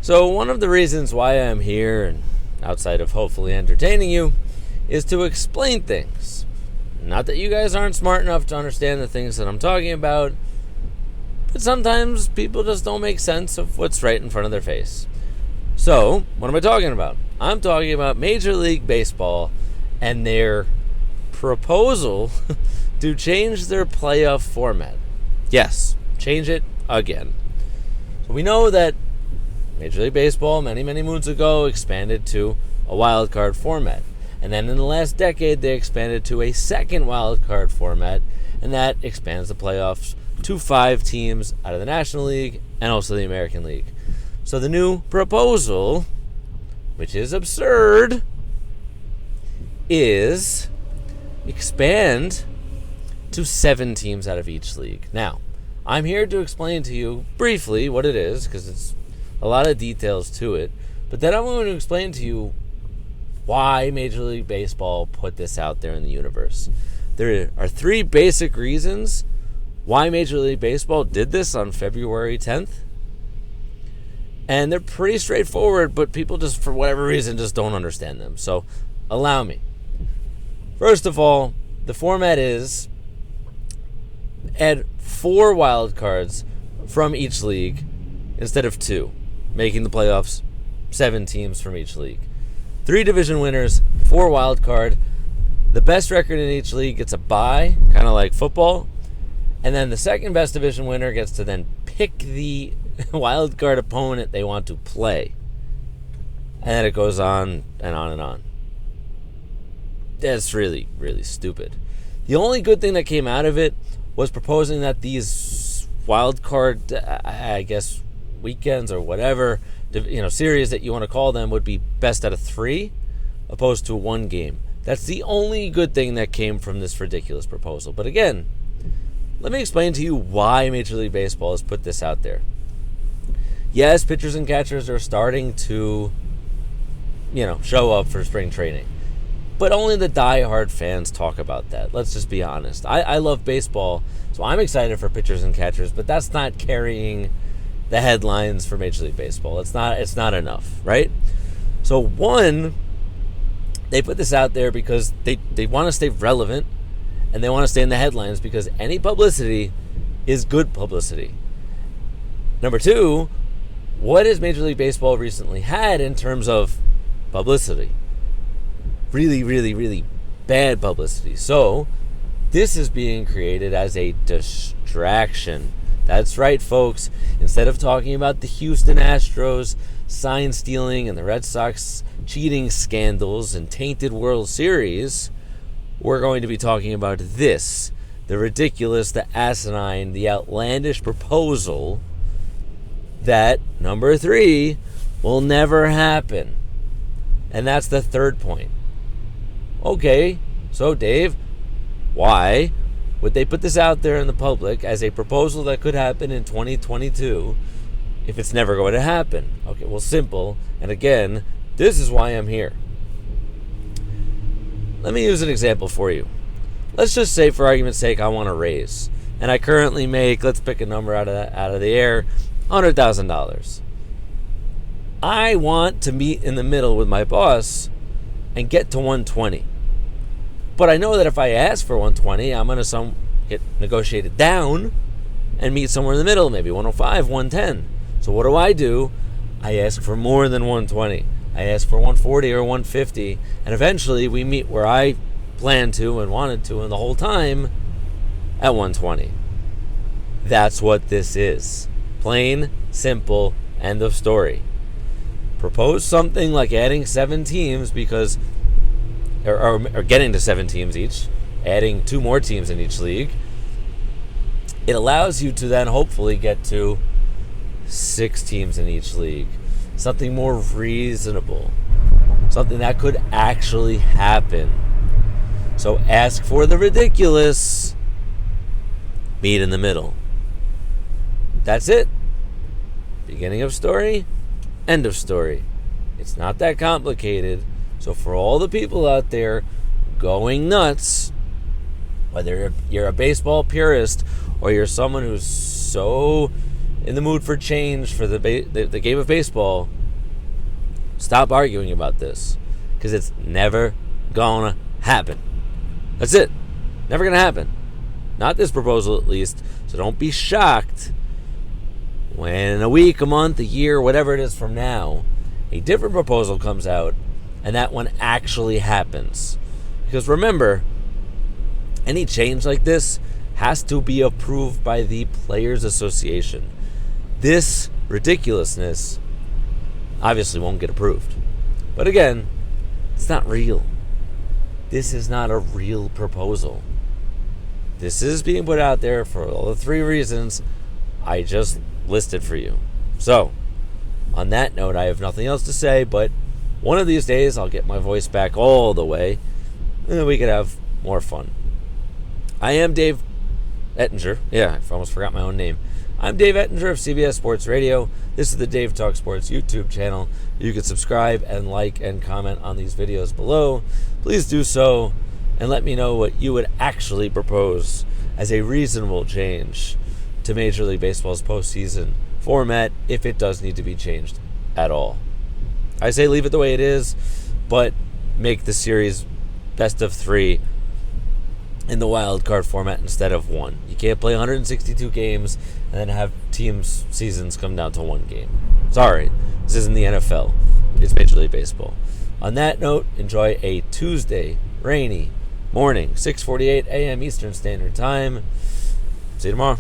So one of the reasons why I'm here, and outside of hopefully entertaining you, is to explain things. Not that you guys aren't smart enough to understand the things that I'm talking about, but sometimes people just don't make sense of what's right in front of their face. So, what am I talking about? I'm talking about Major League Baseball and their proposal to change their playoff format. Yes, change it again. So we know that Major League Baseball many moons ago expanded to a wild card format. And then in the last decade, they expanded to a second wild card format, and that expands the playoffs to 5 teams out of the National League and also the American League. So the new proposal, which is absurd, is expand to 7 teams out of each league. Now, I'm here to explain to you briefly what it is, because it's a lot of details to it, but then I'm going to explain to you why Major League Baseball put this out there in the universe. There are 3 basic reasons why Major League Baseball did this on February 10th. And they're pretty straightforward, but people just, for whatever reason, just don't understand them. So, allow me. First of all, the format is add 4 wild cards from each league instead of 2, making the playoffs 7 teams from each league. 3 division winners, 4 wild card. The best record in each league gets a bye, kind of like football. And then the second best division winner gets to then pick the wild card opponent they want to play. And then it goes on and on and on. That's really stupid. The only good thing that came out of it was proposing that these wild card, I guess, weekends or whatever, series that you want to call them would be best out of 3 opposed to 1 game. That's the only good thing that came from this ridiculous proposal. But again, let me explain to you why Major League Baseball has put this out there. Yes, pitchers and catchers are starting to, show up for spring training. But only the diehard fans talk about that. Let's just be honest. I love baseball, so I'm excited for pitchers and catchers, but that's not carrying the headlines for Major League Baseball. It's not enough, right? So one, they put this out there because they want to stay relevant, and they want to stay in the headlines because any publicity is good publicity. Number 2, what has Major League Baseball recently had in terms of publicity? Really bad publicity. So this is being created as a distraction. That's right, folks. Instead of talking about the Houston Astros sign stealing and the Red Sox cheating scandals and tainted World Series, we're going to be talking about this, the ridiculous, the asinine, the outlandish proposal that, number 3, will never happen. And that's the third point. Okay, so Dave, why would they put this out there in the public as a proposal that could happen in 2022 if it's never going to happen? Okay, well, simple. And again, this is why I'm here. Let me use an example for you. Let's just say, for argument's sake, I want to raise. And I currently make, let's pick a number out of the air, $100,000. I want to meet in the middle with my boss and get to 120. But I know that if I ask for 120, I'm going to get negotiated down and meet somewhere in the middle, maybe 105, 110. So what do? I ask for more than 120. I ask for 140 or 150, and eventually we meet where I planned to and wanted to, and the whole time at 120. That's what this is. Plain, simple, end of story. Propose something like adding 7 teams because or getting to 7 teams each, adding 2 more teams in each league. It allows you to then hopefully get to 6 teams in each league. Something more reasonable. Something that could actually happen. So ask for the ridiculous. Meet in the middle. That's it. Beginning of story, end of story. It's not that complicated. So for all the people out there going nuts, whether you're a baseball purist or you're someone who's so in the mood for change for the game of baseball, stop arguing about this, because it's never gonna happen. That's it. Never gonna happen. Not this proposal, at least. So don't be shocked when in a week, a month, a year, whatever it is from now, a different proposal comes out and that one actually happens. Because remember, any change like this has to be approved by the Players Association. This ridiculousness obviously won't get approved. But again, it's not real. This is not a real proposal. This is being put out there for all the three reasons I just listed for you. So, on that note, I have nothing else to say, but one of these days I'll get my voice back all the way, and then we could have more fun. I am Dave Ettinger. Yeah, I almost forgot my own name. I'm Dave Ettinger of CBS Sports Radio. This is the Dave Talk Sports YouTube channel. You can subscribe and like and comment on these videos below. Please do so, and let me know what you would actually propose as a reasonable change to Major League Baseball's postseason format, if it does need to be changed at all. I say leave it the way it is, but make the series best of 3 in the wild card format instead of 1. You can't play 162 games and then have teams' seasons come down to 1 game. Sorry, this isn't the NFL. It's Major League Baseball. On that note, enjoy a Tuesday, rainy morning, 6:48 a.m. Eastern Standard Time. See you tomorrow.